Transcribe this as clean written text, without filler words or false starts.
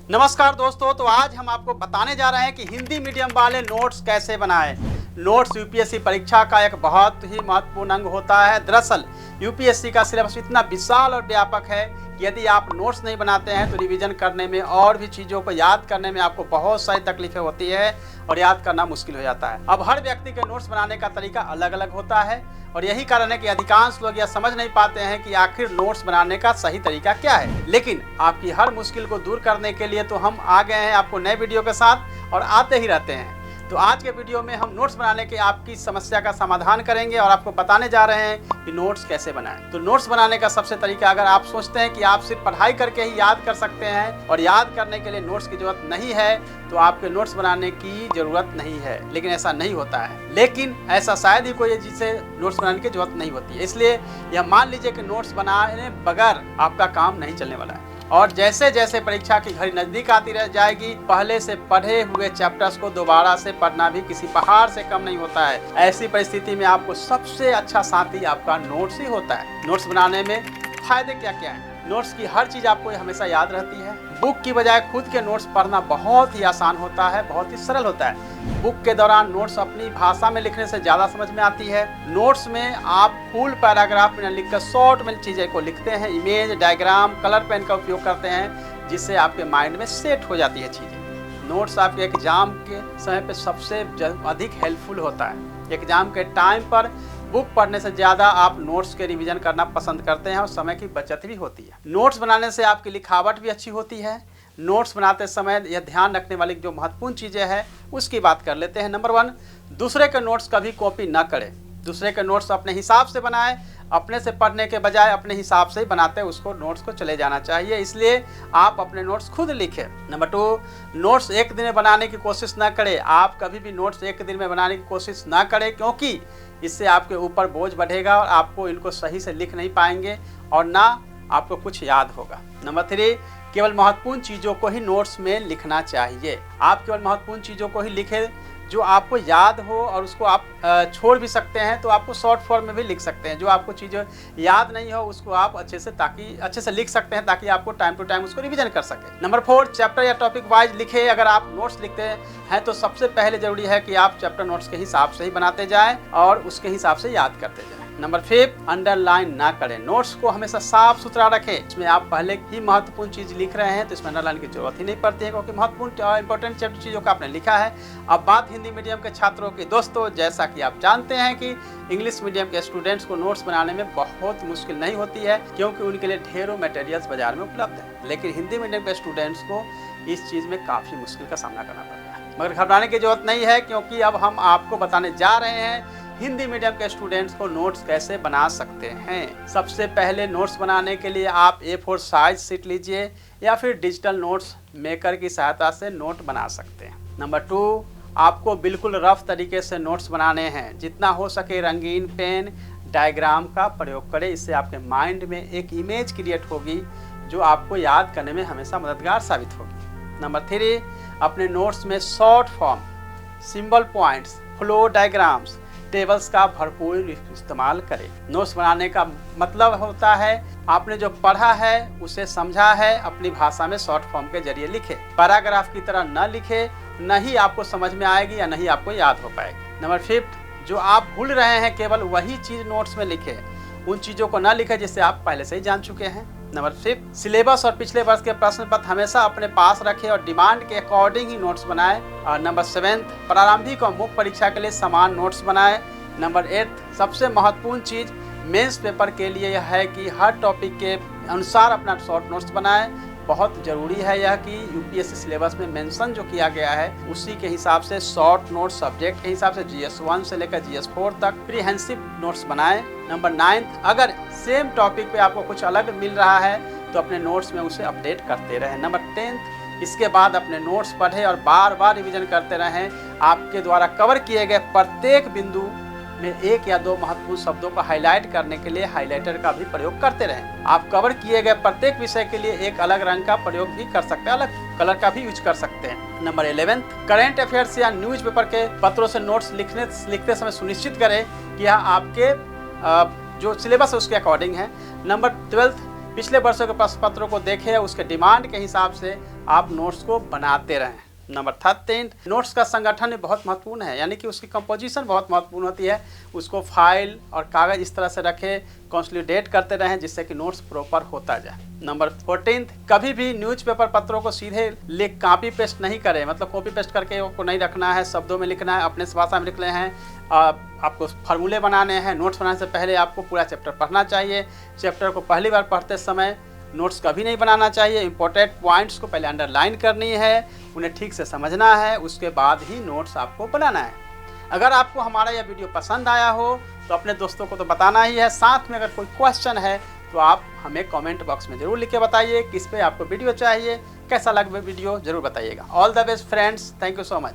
नमस्कार दोस्तों, तो आज हम आपको बताने जा रहे हैं कि हिंदी मीडियम वाले नोट्स कैसे बनाएं। नोट्स यूपीएससी परीक्षा का एक बहुत ही महत्वपूर्ण अंग होता है। दरअसल यूपीएससी का सिलेबस इतना विशाल और व्यापक है कि यदि आप नोट्स नहीं बनाते हैं तो रिवीजन करने में और भी चीज़ों को याद करने में आपको बहुत सारी तकलीफें होती है और याद करना मुश्किल हो जाता है। अब हर व्यक्ति के नोट्स बनाने का तरीका अलग अलग होता है और यही कारण है कि अधिकांश लोग यह समझ नहीं पाते हैं कि आखिर नोट्स बनाने का सही तरीका क्या है। लेकिन आपकी हर मुश्किल को दूर करने के लिए तो हम आ गए हैं आपको नए वीडियो के साथ और आते ही रहते हैं। तो आज के वीडियो में हम नोट्स बनाने के आपकी समस्या का समाधान करेंगे और आपको बताने जा रहे हैं कि नोट्स कैसे बनाएं। तो नोट्स बनाने का सबसे तरीका, अगर आप सोचते हैं कि आप सिर्फ पढ़ाई करके ही याद कर सकते हैं और याद करने के लिए नोट्स की जरूरत नहीं है, तो आपके नोट्स बनाने की जरूरत नहीं है। लेकिन ऐसा नहीं होता है। लेकिन ऐसा शायद ही कोई है जिसे नोट्स बनाने की जरूरत नहीं होती है। इसलिए यह मान लीजिए कि नोट्स बनाने बगैर आपका काम नहीं चलने वाला है। और जैसे जैसे परीक्षा की घड़ी नजदीक आती रह जाएगी, पहले से पढ़े हुए चैप्टर्स को दोबारा से पढ़ना भी किसी पहाड़ से कम नहीं होता है। ऐसी परिस्थिति में आपको सबसे अच्छा साथी आपका नोट्स ही होता है। नोट्स बनाने में फायदे क्या क्या है? नोट्स की हर चीज आपको हमेशा याद रहती है। बुक की बजाय खुद के नोट्स पढ़ना बहुत ही आसान होता है, बहुत ही सरल होता है। बुक के दौरान नोट्स अपनी भाषा में लिखने से ज़्यादा समझ में आती है। नोट्स में आप फुल पैराग्राफ में लिखकर शॉर्ट में चीज़ें को लिखते हैं, इमेज, डायग्राम, कलर पेन का उपयोग करते हैं, जिससे आपके माइंड में सेट हो जाती है चीज़ें। नोट्स आपके एग्जाम के समय पे सबसे अधिक हेल्पफुल होता है। एग्जाम के टाइम पर बुक पढ़ने से ज़्यादा आप नोट्स के रिवीजन करना पसंद करते हैं और समय की बचत भी होती है। नोट्स बनाने से आपकी लिखावट भी अच्छी होती है। नोट्स बनाते समय यह ध्यान रखने वाली जो महत्वपूर्ण चीज़ें हैं उसकी बात कर लेते हैं। नंबर 1, दूसरे के नोट्स कभी कॉपी ना करें। दूसरे के नोट्स अपने हिसाब से बनाएं। अपने से पढ़ने के बजाय अपने हिसाब से ही बनाते उसको नोट्स को चले जाना चाहिए। इसलिए आप अपने नोट्स खुद लिखें। नंबर 2, नोट्स एक दिन में बनाने की कोशिश ना करें। आप कभी भी नोट्स एक दिन में बनाने की कोशिश ना करें, क्योंकि इससे आपके ऊपर बोझ बढ़ेगा और आपको इनको सही से लिख नहीं पाएंगे और ना आपको कुछ याद होगा। नंबर 3, केवल महत्वपूर्ण चीज़ों को ही नोट्स में लिखना चाहिए। आप केवल महत्वपूर्ण चीज़ों को ही लिखें जो आपको याद हो, और उसको आप छोड़ भी सकते हैं तो आपको शॉर्ट फॉर्म में भी लिख सकते हैं। जो आपको चीज़ें याद नहीं हो उसको आप अच्छे से लिख सकते हैं ताकि आपको टाइम टू टाइम उसको रिवीजन कर सकें। नंबर 4, चैप्टर या टॉपिक वाइज लिखें। अगर आप नोट्स लिखते हैं तो सबसे पहले जरूरी है कि आप चैप्टर नोट्स के हिसाब से ही बनाते जाएँ और उसके हिसाब से याद करते जाएँ। नंबर 5, अंडरलाइन ना करें। नोट्स को हमेशा साफ सुथरा रखें। इसमें आप पहले ही महत्वपूर्ण चीज़ लिख रहे हैं तो इसमें अंडरलाइन की जरूरत ही नहीं पड़ती है, क्योंकि महत्वपूर्ण इंपॉर्टेंट चीज़ों का आपने लिखा है। अब बात हिंदी मीडियम के छात्रों की। दोस्तों, जैसा कि आप जानते हैं कि इंग्लिश मीडियम के स्टूडेंट्स को नोट्स बनाने में बहुत मुश्किल नहीं होती है, क्योंकि उनके लिए ढेरों मटेरियल्स बाजार में उपलब्ध है। लेकिन हिंदी मीडियम के स्टूडेंट्स को इस चीज़ में काफ़ी मुश्किल का सामना करना पड़ता है। मगर घबराने की जरूरत नहीं है, क्योंकि अब हम आपको बताने जा रहे हैं हिंदी मीडियम के स्टूडेंट्स को नोट्स कैसे बना सकते हैं। सबसे पहले नोट्स बनाने के लिए आप A4 साइज शीट लीजिए या फिर डिजिटल नोट्स मेकर की सहायता से नोट बना सकते हैं। नंबर 2, आपको बिल्कुल रफ तरीके से नोट्स बनाने हैं। जितना हो सके रंगीन पेन, डायग्राम का प्रयोग करें। इससे आपके माइंड में एक इमेज क्रिएट होगी जो आपको याद करने में हमेशा मददगार साबित होगी। नंबर 3, अपने नोट्स में short form, symbol points, flow diagrams, tables का भरपूर इस्तेमाल करें। नोट्स बनाने का मतलब होता है आपने जो पढ़ा है उसे समझा है, अपनी भाषा में शॉर्ट फॉर्म के जरिए लिखे। पैराग्राफ की तरह न लिखे, न ही आपको समझ में आएगी या नहीं आपको याद हो पाएगी। नंबर 5, जो आप भूल रहे हैं केवल वही चीज़ नोट्स में लिखे। उन चीज़ों को न लिखे जिससे आप पहले से ही जान चुके हैं। नंबर 6, सिलेबस और पिछले वर्ष के प्रश्न पत्र हमेशा अपने पास रखें और डिमांड के अकॉर्डिंग ही नोट्स बनाएं। और नंबर 7, प्रारंभिक और मुख्य परीक्षा के लिए समान नोट्स बनाएं। नंबर 8, सबसे महत्वपूर्ण चीज़ मेंस पेपर के लिए यह है कि हर टॉपिक के अनुसार अपना शॉर्ट नोट्स बनाएं। बहुत ज़रूरी है यह कि यूपीएससी सिलेबस में मेंशन जो किया गया है उसी के हिसाब से शॉर्ट नोट्स सब्जेक्ट के हिसाब से GS1 से लेकर GS4 तक प्रीहेंसिव नोट्स बनाएं। नंबर 9, अगर सेम टॉपिक पे आपको कुछ अलग मिल रहा है तो अपने नोट्स में उसे अपडेट करते रहें। नंबर 10, इसके बाद अपने नोट्स पढ़ें और बार बार रिवीजन करते रहें। आपके द्वारा कवर किए गए प्रत्येक बिंदु में 1 या 2 महत्वपूर्ण शब्दों को हाईलाइट करने के लिए हाइलाइटर का भी प्रयोग करते रहें। आप कवर किए गए प्रत्येक विषय के लिए एक अलग रंग का प्रयोग भी कर सकते हैं, अलग कलर का भी यूज कर सकते हैं। नंबर 11, करंट अफेयर्स या न्यूज़पेपर के पत्रों से नोट्स लिखते समय सुनिश्चित करें कि यह आपके जो सिलेबस है उसके अकॉर्डिंग है। नंबर 12, पिछले वर्षों के प्रश्न पत्रों को देखें, उसके डिमांड के हिसाब से आप नोट्स को बनाते रहें। नंबर 13, नोट्स का संगठन भी बहुत महत्वपूर्ण है, यानी कि उसकी कंपोजिशन बहुत महत्वपूर्ण होती है। उसको फाइल और कागज़ इस तरह से रखें, कंसोलिडेट करते रहें जिससे कि नोट्स प्रॉपर होता जाए। नंबर 14, कभी भी न्यूज़पेपर पत्रों को सीधे लिख कॉपी पेस्ट नहीं करें, मतलब कॉपी पेस्ट करके को नहीं रखना है, शब्दों में लिखना है, अपने भाषा में लिख रहे हैं। आपको फार्मूले बनाने हैं। नोट्स बनाने से पहले आपको पूरा चैप्टर पढ़ना चाहिए। चैप्टर को पहली बार पढ़ते समय नोट्स कभी नहीं बनाना चाहिए। इंपॉर्टेंट पॉइंट्स को पहले अंडरलाइन करनी है, उन्हें ठीक से समझना है, उसके बाद ही नोट्स आपको बनाना है। अगर आपको हमारा यह वीडियो पसंद आया हो तो अपने दोस्तों को तो बताना ही है। साथ में अगर कोई क्वेश्चन है तो आप हमें कमेंट बॉक्स में ज़रूर लिख के बताइए किस पे आपको वीडियो चाहिए, कैसा लगा वीडियो ज़रूर बताइएगा। All the best friends, thank you so much.